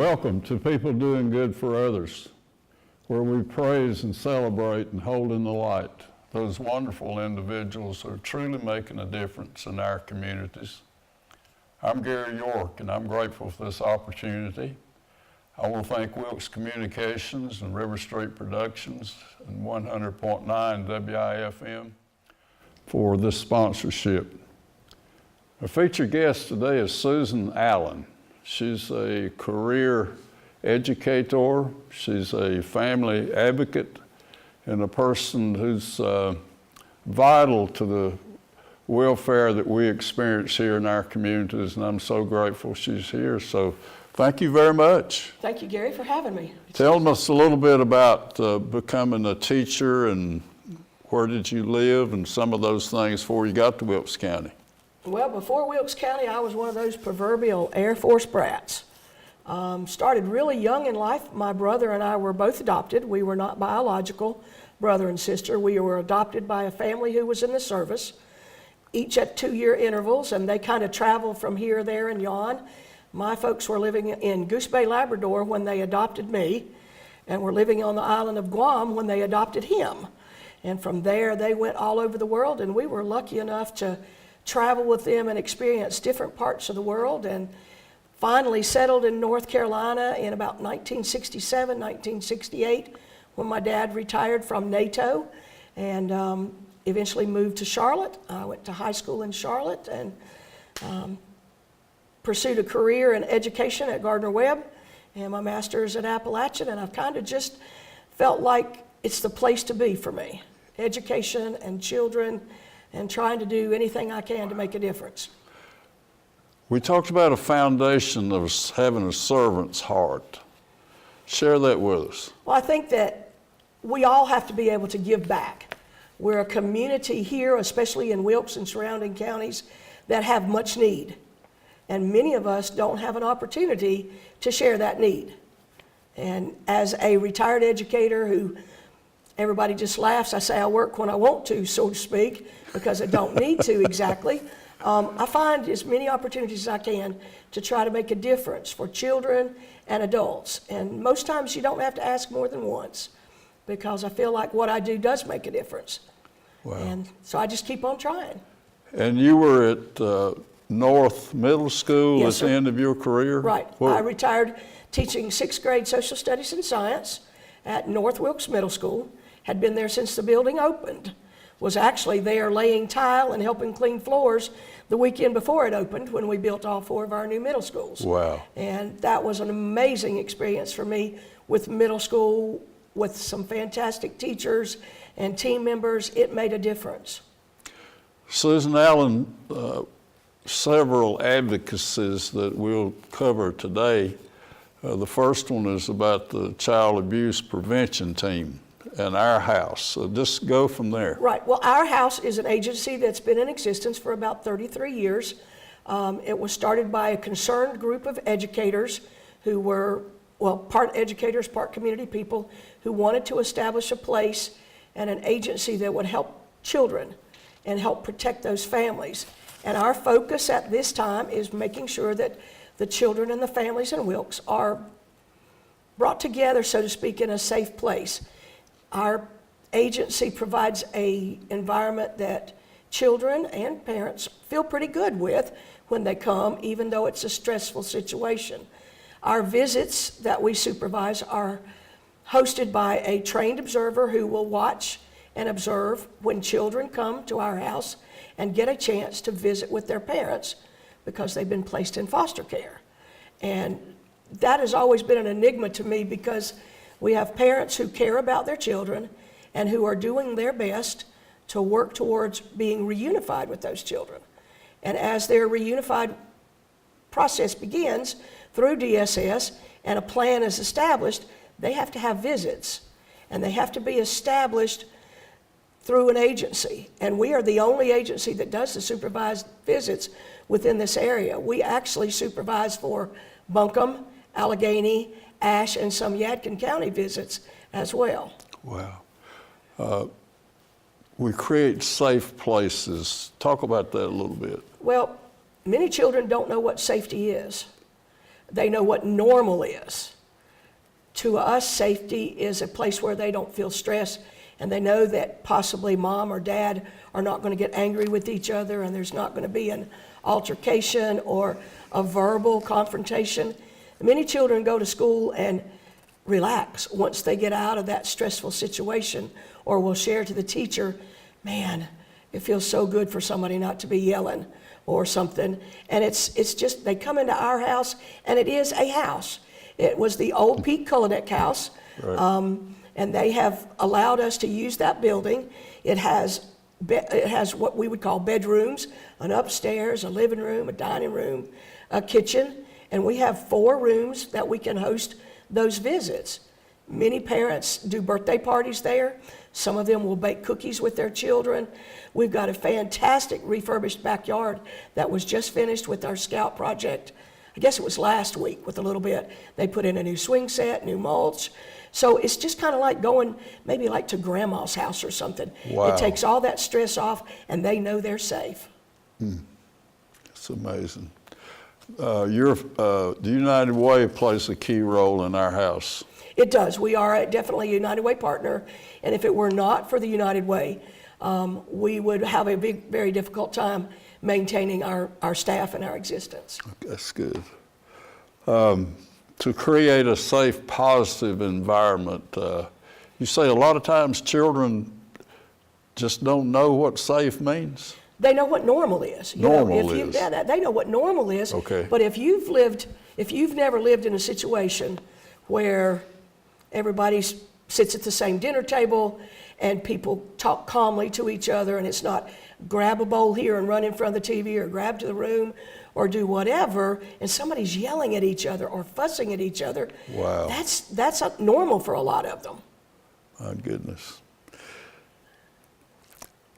Welcome to People Doing Good for Others, where we praise and celebrate and hold in the light those wonderful individuals who are truly making a difference in our communities. I'm Gary York, and I'm grateful for this opportunity. I want to thank Wilkes Communications and River Street Productions and 100.9 WIFM for this sponsorship. Our featured guest today is Susan Allen. She's a career educator, she's a family advocate, and a person who's vital to the welfare that we experience here in our communities, and I'm so grateful she's here. So thank you very much. Thank you, Gary, for having me. Tell us a little bit about becoming a teacher and where did you live and some of those things before you got to Wilkes County. Well, before Wilkes County, I was one of those proverbial Air Force brats. Started really young in life. My brother and I were both adopted. We were not biological brother and sister. We were adopted by a family who was in the service, each at 2-year intervals, and they kind of traveled from here, there, and yon. My folks were living in Goose Bay, Labrador when they adopted me, and were living on the island of Guam when they adopted him. And from there, they went all over the world, and we were lucky enough to travel with them and experience different parts of the world, and finally settled in North Carolina in about 1967, 1968, when my dad retired from NATO, and eventually moved to Charlotte. I went to high school in Charlotte and pursued a career in education at Gardner-Webb and my master's at Appalachian, and I've kind of just felt like it's the place to be for me. Education and children, and trying to do anything I can to make a difference. We talked about a foundation of having a servant's heart. Share that with us. Well, I think that we all have to be able to give back. We're a community here, especially in Wilkes and surrounding counties, that have much need. And many of us don't have an opportunity to share that need. And as a retired educator who everybody just laughs, I say I work when I want to, so to speak, because I don't need to exactly. I find as many opportunities as I can to try to make a difference for children and adults. And most times you don't have to ask more than once, because I feel like what I do does make a difference. Wow. And so I just keep on trying. And you were at North Middle School Yes, at the sir. end of your career? Right. I retired teaching 6th grade social studies and science at North Wilkes Middle School. Had been there since the building opened. Was actually there laying tile and helping clean floors the weekend before it opened when we built all 4 of our new middle schools. Wow. And that was an amazing experience for me with middle school, with some fantastic teachers and team members. It made a difference. Susan Allen, several advocacies that we'll cover today. The first one is about the child abuse prevention team and Our House. So just go from there. Right. Well, Our House is an agency that's been in existence for about 33 years. It was started by a concerned group of educators who were, well, part educators, part community people, who wanted to establish a place and an agency that would help children and help protect those families. And our focus at this time is making sure that the children and the families in Wilkes are brought together, so to speak, in a safe place. Our agency provides an environment that children and parents feel pretty good with when they come, even though it's a stressful situation. Our visits that we supervise are hosted by a trained observer who will watch and observe when children come to our house and get a chance to visit with their parents because they've been placed in foster care. And that has always been an enigma to me, because we have parents who care about their children and who are doing their best to work towards being reunified with those children. And as their reunified process begins through DSS and a plan is established, they have to have visits, and they have to be established through an agency. And we are the only agency that does the supervised visits within this area. We actually supervise for Buncombe, Allegheny, Ashe, and some Yadkin County visits as well. Wow. We create safe places. Talk about that a little bit. Well, many children don't know what safety is. They know what normal is. To us, safety is a place where they don't feel stress, and they know that possibly mom or dad are not going to get angry with each other, and there's not going to be an altercation or a verbal confrontation. Many children go to school and relax once they get out of that stressful situation, or will share to the teacher, man, it feels so good for somebody not to be yelling or something. And it's just, they come into our house, and it is a house. It was the old Pete Kulinek house, Right. and they have allowed us to use that building. It has what we would call bedrooms, an upstairs, a living room, a dining room, a kitchen, and we have 4 rooms that we can host those visits. Many parents do birthday parties there. Some of them will bake cookies with their children. We've got a fantastic refurbished backyard that was just finished with our Scout project. I guess it was last week with a little bit. They put in a new swing set, new mulch. So it's just kind of like going maybe like to grandma's house or something. Wow. It takes all that stress off, and they know they're safe. It's amazing. The United Way plays a key role in our house. It does. We are definitely a United Way partner, and if it were not for the United Way, we would have a very difficult time maintaining our staff and our existence. That's good. To create a safe, positive environment, you say a lot of times children just don't know what safe means? They know what normal is. Normal is. Yeah, they know what normal is. Okay. But if you've never lived in a situation where everybody sits at the same dinner table and people talk calmly to each other, and it's not grab a bowl here and run in front of the TV or grab to the room or do whatever, and somebody's yelling at each other or fussing at each other. Wow. That's normal for a lot of them. My goodness.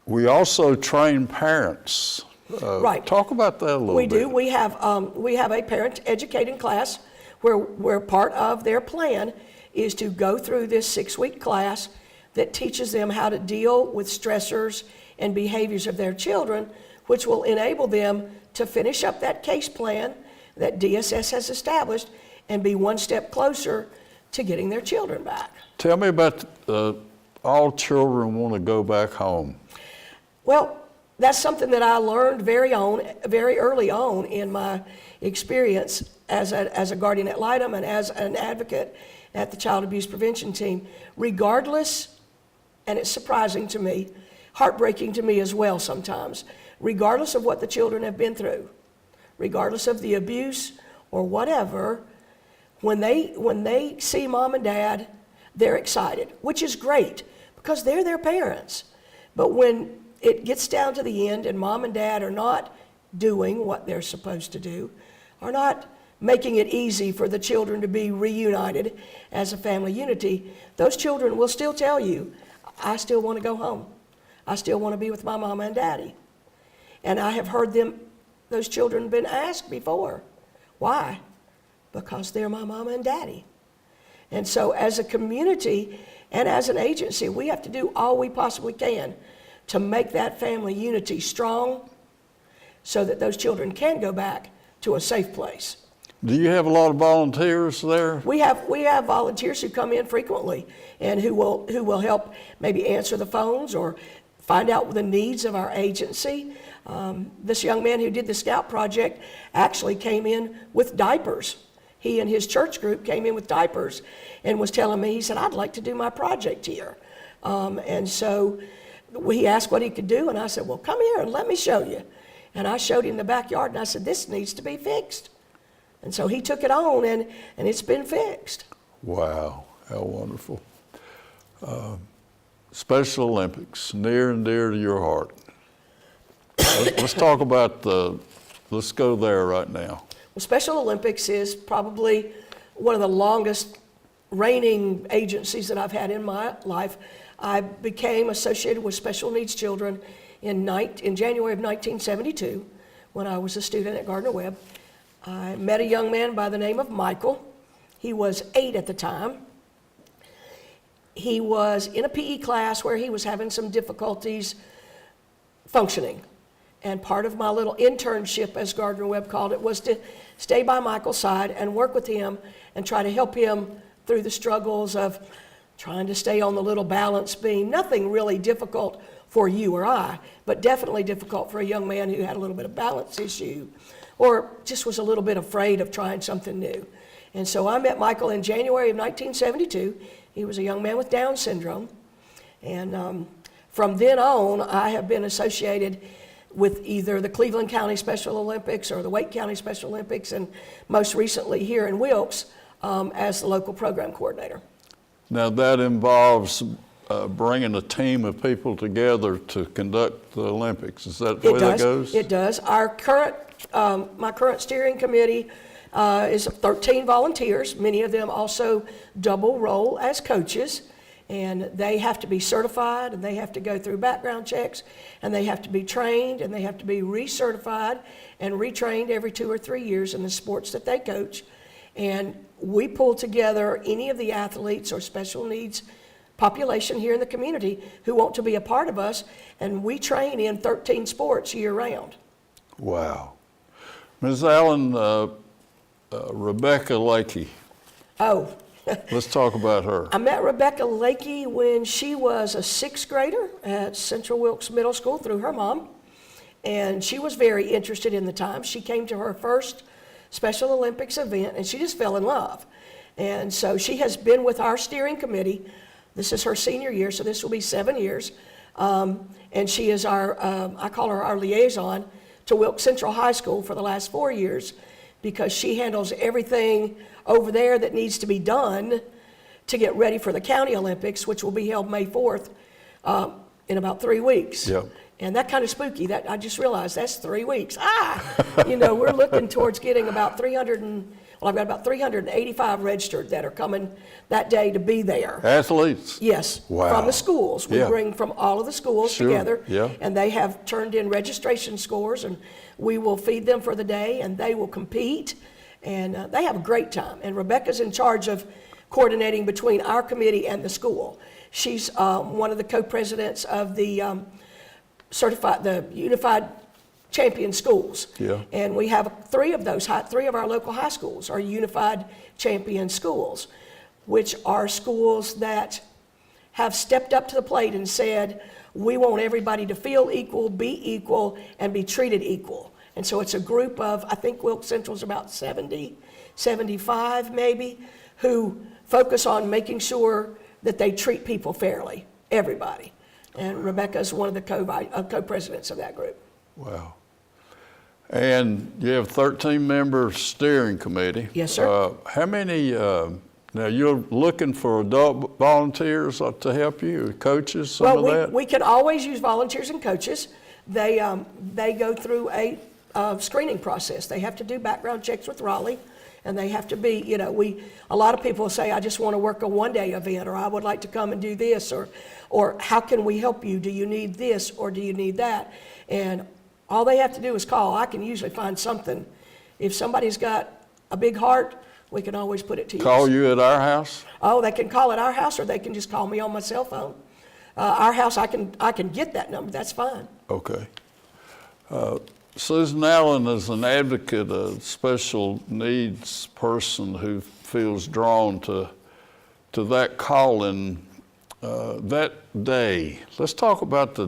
We also train parents. Right. Talk about that a little bit. We do. We have a parent educating class where part of their plan is to go through this 6-week class that teaches them how to deal with stressors and behaviors of their children, which will enable them to finish up that case plan that DSS has established and be one step closer to getting their children back. Tell me about all children want to go back home. Well, that's something that I learned very early on in my experience as a guardian ad litem and as an advocate at the Child Abuse Prevention Team. Regardless, and it's surprising to me, heartbreaking to me as well sometimes, regardless of what the children have been through, regardless of the abuse or whatever, when they see mom and dad, they're excited, which is great because they're their parents. But when it gets down to the end and mom and dad are not doing what they're supposed to do, are not making it easy for the children to be reunited as a family unity, those children will still tell you, I still want to go home. I still want to be with my mama and daddy. And I have heard those children been asked before, why? Because they're my mama and daddy. And so as a community and as an agency, we have to do all we possibly can to make that family unity strong so that those children can go back to a safe place. Do you have a lot of volunteers there? We have volunteers who come in frequently and who will help maybe answer the phones or find out the needs of our agency. This young man who did the Scout project actually came in with diapers. He and his church group came in with diapers and was telling me, he said, I'd like to do my project here. And so he asked what he could do, and I said, well, come here and let me show you. And I showed him the backyard, and I said, this needs to be fixed. And so he took it on, and it's been fixed. Wow, how wonderful. Special Olympics, near and dear to your heart. Let's talk about let's go there right now. Well, Special Olympics is probably one of the longest reigning agencies that I've had in my life. I became associated with special needs children in January of 1972 when I was a student at Gardner-Webb. I met a young man by the name of Michael. He was 8 at the time. He was in a PE class where he was having some difficulties functioning. And part of my little internship, as Gardner Webb called it, was to stay by Michael's side and work with him and try to help him through the struggles of trying to stay on the little balance beam. Nothing really difficult for you or I, but definitely difficult for a young man who had a little bit of balance issue or just was a little bit afraid of trying something new. And so I met Michael in January of 1972. He was a young man with Down syndrome. And from then on, I have been associated with either the Cleveland County Special Olympics or the Wake County Special Olympics, and most recently here in Wilkes as the local program coordinator. Now that involves bringing a team of people together to conduct the Olympics. Is that the way that goes? It does. Our current, my current steering committee is 13 volunteers. Many of them also double role as coaches. And they have to be certified, and they have to go through background checks, and they have to be trained, and they have to be recertified and retrained every 2 or 3 years in the sports that they coach. And we pull together any of the athletes or special needs population here in the community who want to be a part of us, and we train in 13 sports year round. Wow. Ms. Allen, Rebecca Lakey. Oh. Let's talk about her. I met Rebecca Lakey when she was a 6th grader at Central Wilkes Middle School through her mom. And she was very interested in the time. She came to her first Special Olympics event and she just fell in love. And so she has been with our steering committee. This is her senior year, so this will be 7 years. And she is our, I call her our liaison to Wilkes Central High School for the last 4 years, because she handles everything over there that needs to be done to get ready for the County Olympics, which will be held May 4th in about 3 weeks. Yep. And that kind of spooky, that I just realized that's 3 weeks. You know, we're looking towards getting about I've got about 385 registered that are coming that day to be there. Athletes? Yes, Wow. from the schools. We Yeah. bring from all of the schools Sure. together, Yeah. and they have turned in registration scores, and we will feed them for the day, and they will compete, and they have a great time. And Rebecca's in charge of coordinating between our committee and the school. She's one of the co-presidents of the Unified Champion Schools. Yeah. And we have three of our local high schools are Unified Champion Schools, which are schools that have stepped up to the plate and said, we want everybody to feel equal, be equal, and be treated equal. And so it's a group of, I think Wilkes Central's about 70, 75 maybe, who focus on making sure that they treat people fairly, everybody. And Rebecca is one of the co-presidents of that group. Wow. And you have 13-member steering committee. Yes, sir. How many, now you're looking for adult volunteers to help you, coaches, some of that? We can always use volunteers and coaches. They go through a screening process. They have to do background checks with Raleigh, and they have to be, a lot of people say, I just want to work a one-day event, or I would like to come and do this, or how can we help you? Do you need this, or do you need that? And all they have to do is call. I can usually find something. If somebody's got a big heart, we can always put it to use. Call you at our house? Oh, they can call at our house, or they can just call me on my cell phone. Our house, I can get that number. That's fine. Okay. Susan Allen is an advocate, a special needs person who feels drawn to that calling that day. Let's talk about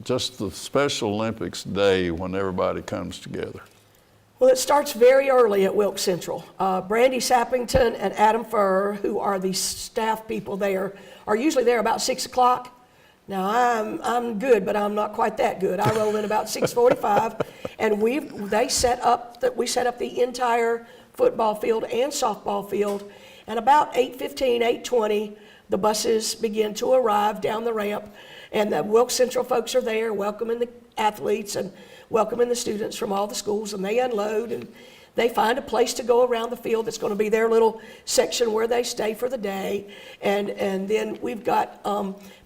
just the Special Olympics day when everybody comes together. Well, it starts very early at Wilkes Central. Brandy Sappington and Adam Furr, who are the staff people there, are usually there about 6 o'clock. Now, I'm good, but I'm not quite that good. I roll in about 6:45, and we set up the entire football field and softball field, and about 8:15, 8:20, the buses begin to arrive down the ramp, and the Wilkes Central folks are there welcoming the athletes and welcoming the students from all the schools, and they unload, and they find a place to go around the field that's going to be their little section where they stay for the day, and then we've got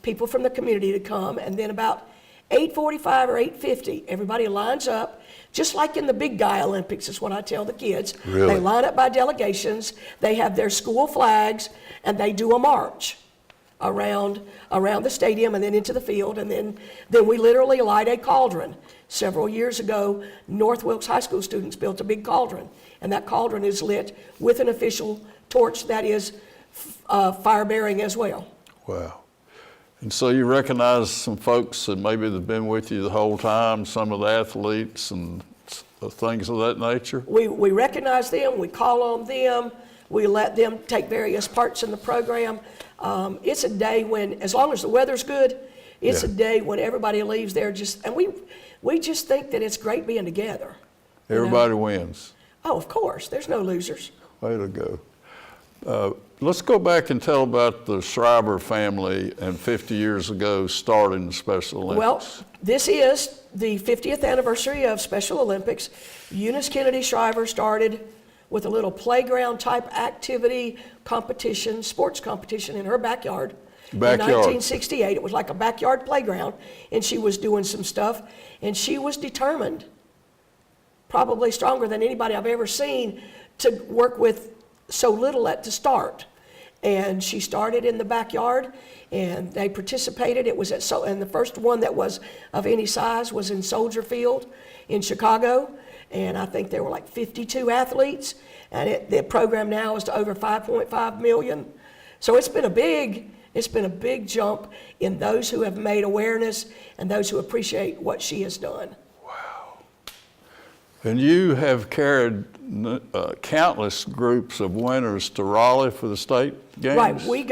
people from the community to come, and then about 8:45 or 8:50, everybody lines up, just like in the big guy Olympics is what I tell the kids. Really? They line up by delegations, they have their school flags, and they do a march. around the stadium and then into the field, and then we literally light a cauldron. Several years ago, North Wilkes High School students built a big cauldron, and that cauldron is lit with an official torch that is fire-bearing as well. Wow. And so you recognize some folks that maybe have been with you the whole time, some of the athletes and things of that nature? We recognize them, we call on them, we let them take various parts in the program. It's a day when, as long as the weather's good, it's a day when everybody leaves there and we just think that it's great being together. Everybody wins. Oh, of course, there's no losers. Way to go. Let's go back and tell about the Schreiber family and 50 years ago starting the Special Olympics. Well, this is the 50th anniversary of Special Olympics. Eunice Kennedy Schreiber started with a little playground type activity competition, sports competition in her backyard. In 1968, it was like a backyard playground, and she was doing some stuff, and she was determined, probably stronger than anybody I've ever seen, to work with so little to start. And she started in the backyard, and they participated. It was and the first one that was of any size was in Soldier Field in Chicago, and I think there were like 52 athletes, and the program now is to over 5.5 million. So it's been a big jump in those who have made awareness and those who appreciate what she has done. And you have carried countless groups of winners to Raleigh for the state games? Right, we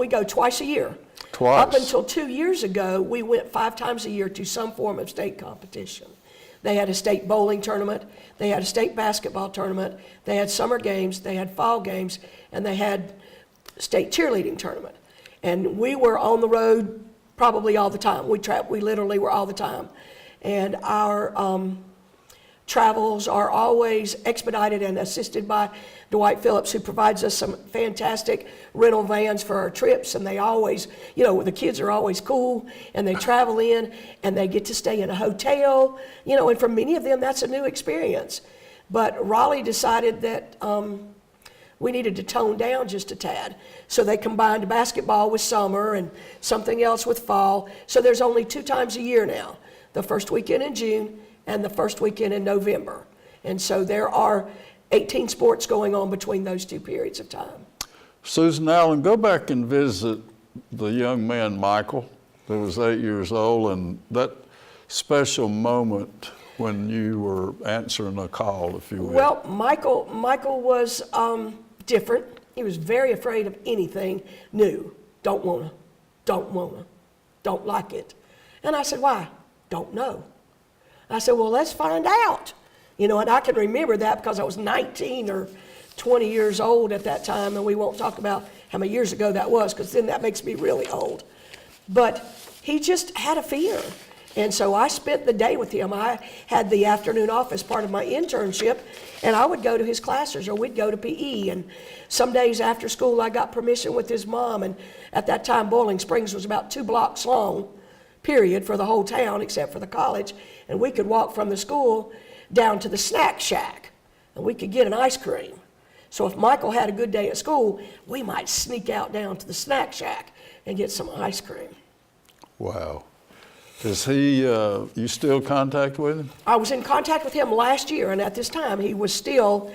go twice a year. Twice? Up until 2 years ago, we went 5 times a year to some form of state competition. They had a state bowling tournament, they had a state basketball tournament, they had summer games, they had fall games, and they had state cheerleading tournament. And we were on the road probably all the time. We literally were all the time. And our travels are always expedited and assisted by Dwight Phillips, who provides us some fantastic rental vans for our trips. And they always, the kids are always cool, and they travel in and they get to stay in a hotel, and for many of them, that's a new experience. But Raleigh decided that we needed to tone down just a tad. So they combined basketball with summer and something else with fall. So there's only 2 times a year now, the first weekend in June and the first weekend in November. And so there are 18 sports going on between those 2 periods of time. Susan Allen, go back and visit the young man, Michael, who was 8 years old, and that special moment when you were answering a call, if you will. Well, Michael was different. He was very afraid of anything new. Don't wanna, don't like it. And I said, why? Don't know. I said, well, let's find out. And I can remember that because I was 19 or 20 years old at that time, and we won't talk about how many years ago that was, because then that makes me really old. But he just had a fear. And so I spent the day with him. I had the afternoon off as part of my internship, and I would go to his classes, or we'd go to PE. And some days after school, I got permission with his mom. And at that time, Boiling Springs was about 2 blocks long, period, for the whole town, except for the college. And we could walk from the school down to the snack shack, and we could get an ice cream. So if Michael had a good day at school, we might sneak out down to the snack shack and get some ice cream. Wow. Is he, you still in contact with him? I was in contact with him last year, and at this time he was still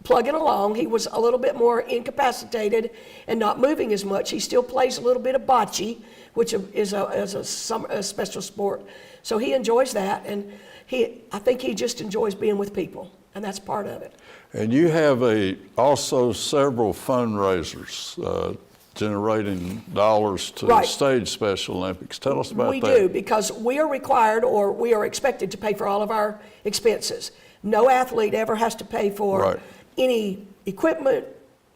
plugging along. He was a little bit more incapacitated and not moving as much. He still plays a little bit of bocce, which is a special sport. So he enjoys that, and I think he just enjoys being with people, and that's part of it. And you have also several fundraisers generating dollars to stage Special Olympics. Tell us about that. We do, because we are required, or we are expected to pay for all of our expenses. No athlete ever has to pay for any equipment.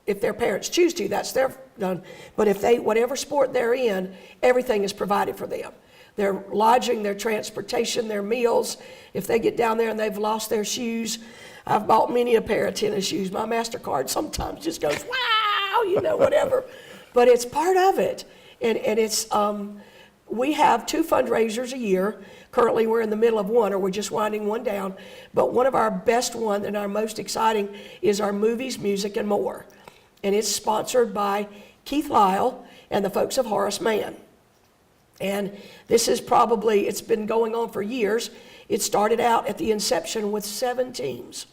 If their parents choose to, that's their done. But if whatever sport they're in, everything is provided for them. Their lodging, their transportation, their meals. If they get down there and they've lost their shoes, I've bought many a pair of tennis shoes. My MasterCard sometimes just goes, wow, whatever. But it's part of it. And it's, we have 2 fundraisers a year. Currently we're in the middle of one, or we're just winding one down. But one of our best one and our most exciting is our Movies, Music, and More. And it's sponsored by Keith Lyle, and the folks of Horace Mann. And this is probably, it's been going on for years. It started out at the inception with 7 teams.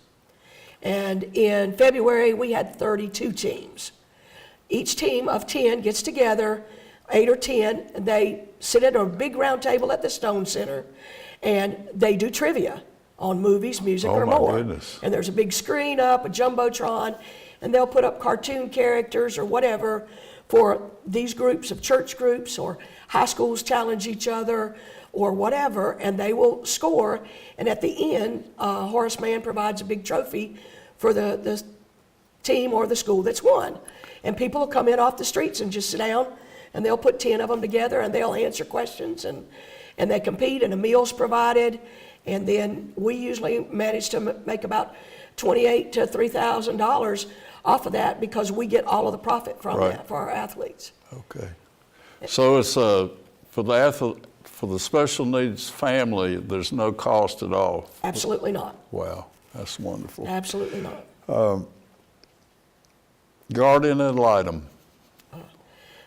And in February, we had 32 teams. Each team of 10 gets together, 8 or 10, and they sit at a big round table at the Stone Center, and they do trivia on movies, music, or more. Goodness. And there's a big screen up, a jumbotron, and they'll put up cartoon characters or whatever for these groups of church groups, or high schools challenge each other or whatever, and they will score. And at the end, Horace Mann provides a big trophy for the team or the school that's won. And people will come in off the streets and just sit down, and they'll put 10 of them together, and they'll answer questions, and they compete, and a meal's provided. And then we usually manage to make about $2,800 to $3,000 off of that, because we get all of the profit from Right. that for our athletes. Okay. So it's for the special needs family, there's no cost at all? Absolutely not. Wow, that's wonderful. Absolutely not. Guardian ad litem.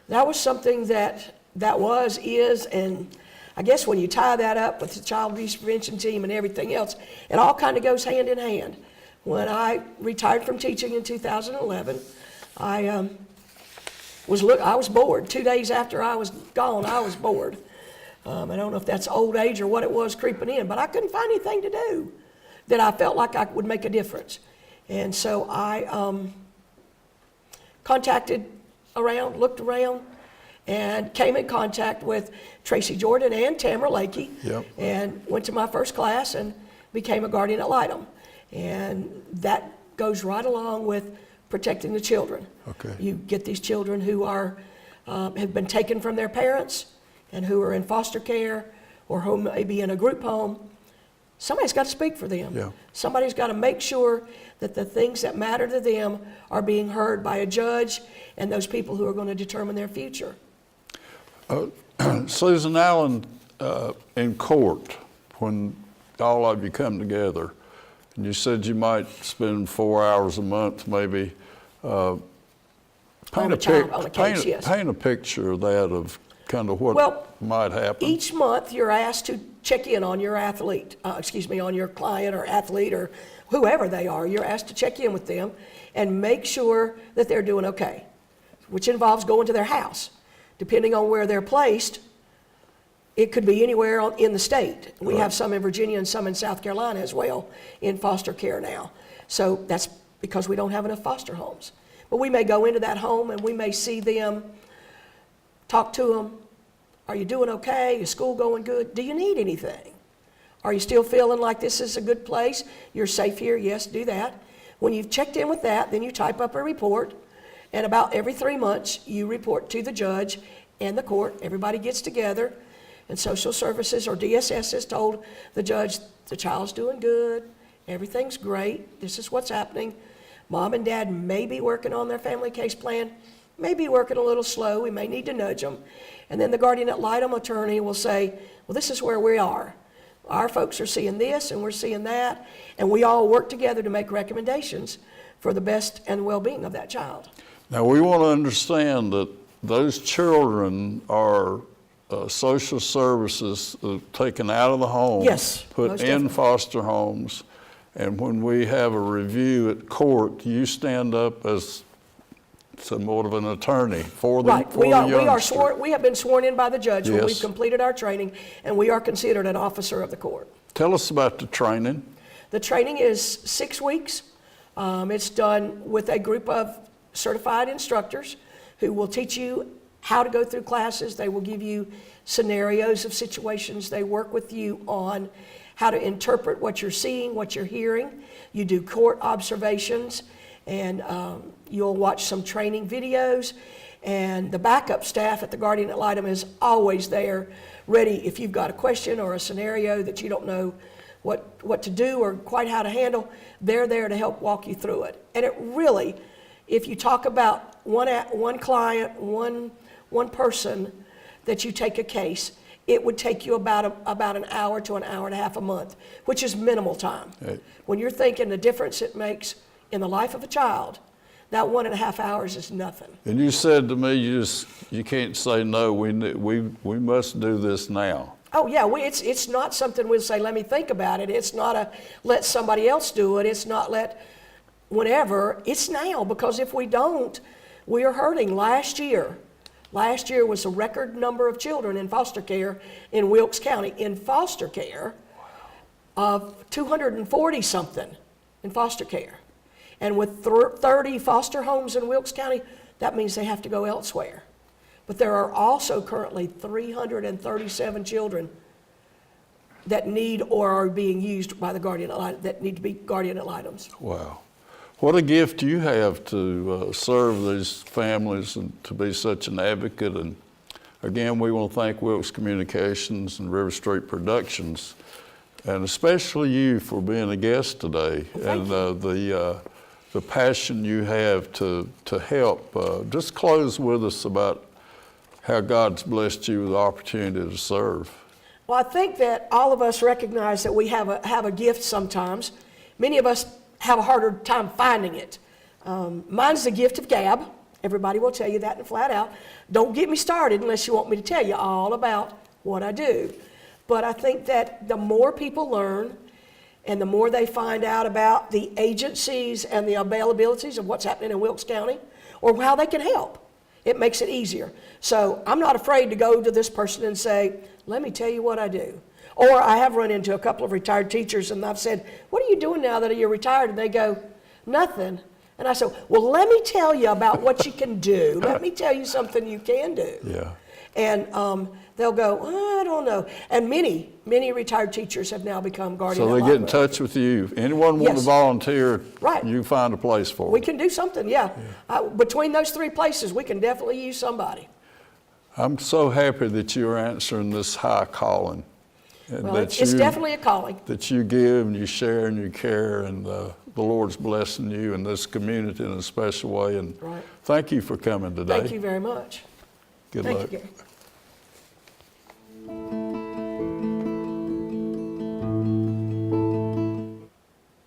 That was something that is, and I guess when you tie that up with the child abuse prevention team and everything else, it all kind of goes hand in hand. When I retired from teaching in 2011, I was bored. 2 days after I was gone, I was bored. I don't know if that's old age or what it was creeping in, but I couldn't find anything to do that I felt like I would make a difference. And so I contacted around, looked around, and came in contact with Tracy Jordan and Tamara Lakey. Yep. And went to my first class and became a guardian ad litem. And that goes right along with protecting the children. Okay. You get these children who are have been taken from their parents and who are in foster care or who may be in a group home. Somebody's got to speak for them. Yeah. Somebody's got to make sure that the things that matter to them are being heard by a judge and those people who are going to determine their future. Susan Allen, in court, when all of you come together, and you said you might spend 4 hours a month maybe, paint a picture of that, of kind of what might happen. Each month you're asked to check in on your athlete, on your client or athlete or whoever they are. You're asked to check in with them and make sure that they're doing okay, which involves going to their house. Depending on where they're placed, it could be anywhere in the state. We have some in Virginia and some in South Carolina as well in foster care now. So that's because we don't have enough foster homes. But we may go into that home and we may see them, talk to them. Are you doing okay? Is school going good? Do you need anything? Are you still feeling like this is a good place? You're safe here? Yes, do that. When you've checked in with that, then you type up a report. And about every 3 months, you report to the judge and the court. Everybody gets together. And social services or DSS has told the judge, the child's doing good, everything's great, this is what's happening. Mom and dad may be working on their family case plan, may be working a little slow, we may need to nudge them. And then the guardian ad litem attorney will say, well, this is where we are. Our folks are seeing this and we're seeing that, and we all work together to make recommendations for the best and well-being of that child. Now, we want to understand that those children are social services taken out of the home, Yes, put most in definitely. foster homes, and when we have a review at court, you stand up as somewhat of an attorney for the Right, for the youngster. we have been sworn in by the judge when we've Yes. completed our training, and we are considered an officer of the court. Tell us about the training. The training is 6 weeks. It's done with a group of certified instructors who will teach you how to go through classes. They will give you scenarios of situations. They work with you on how to interpret what you're seeing, what you're hearing. You do court observations, and you'll watch some training videos. And the backup staff at the guardian ad litem is always there, ready if you've got a question or a scenario that you don't know what to do or quite how to handle. They're there to help walk you through it. And it really, if you talk about one client, one person that you take a case, it would take you about an hour to an hour and a half a month, which is minimal time. Right. When you're thinking the difference it makes in the life of a child, that 1.5 hours is nothing. And you said to me, you can't say no. We must do this now. Oh yeah, it's not something we'll say, let me think about it. It's not a let somebody else do it. It's not let whenever. It's now, because if we don't, we are hurting. Last year was a record number of children in foster care in Wilkes County. In foster care, of 240 something in foster care. And with 30 foster homes in Wilkes County, that means they have to go elsewhere. But there are also currently 337 children that need or are being used by the guardian that need to be guardian ad litems. Wow. What a gift you have to serve these families and to be such an advocate. And again, we want to thank Wilkes Communications and River Street Productions, and especially you for being a guest today. Well, and the passion you have to help. Just close with us about how God's blessed you with the opportunity to serve. Well, I think that all of us recognize that we have a gift sometimes. Many of us have a harder time finding it. Mine's the gift of gab. Everybody will tell you that and flat out. Don't get me started unless you want me to tell you all about what I do. But I think that the more people learn and the more they find out about the agencies and the availabilities of what's happening in Wilkes County or how they can help, it makes it easier. So I'm not afraid to go to this person and say, let me tell you what I do. Or I have run into a couple of retired teachers and I've said, what are you doing now that you're retired? And they go, nothing. And I said, well, let me tell you about what you can do. Let me tell you something you can do. Yeah. And they'll go, I don't know. And many retired teachers have now become guardian ad So they litem. get in touch with you. Anyone want to Yes. volunteer, Right. you find a place for them. We can do something, yeah. Between those three places, we can definitely use somebody. I'm so happy that you're answering this high calling. And Well, that it's you- definitely a calling. that you give and you share and you care, and the Lord's blessing you and this community in a special way. And Right. thank you for coming today. Thank you very much. Good Thank luck. you, Gary.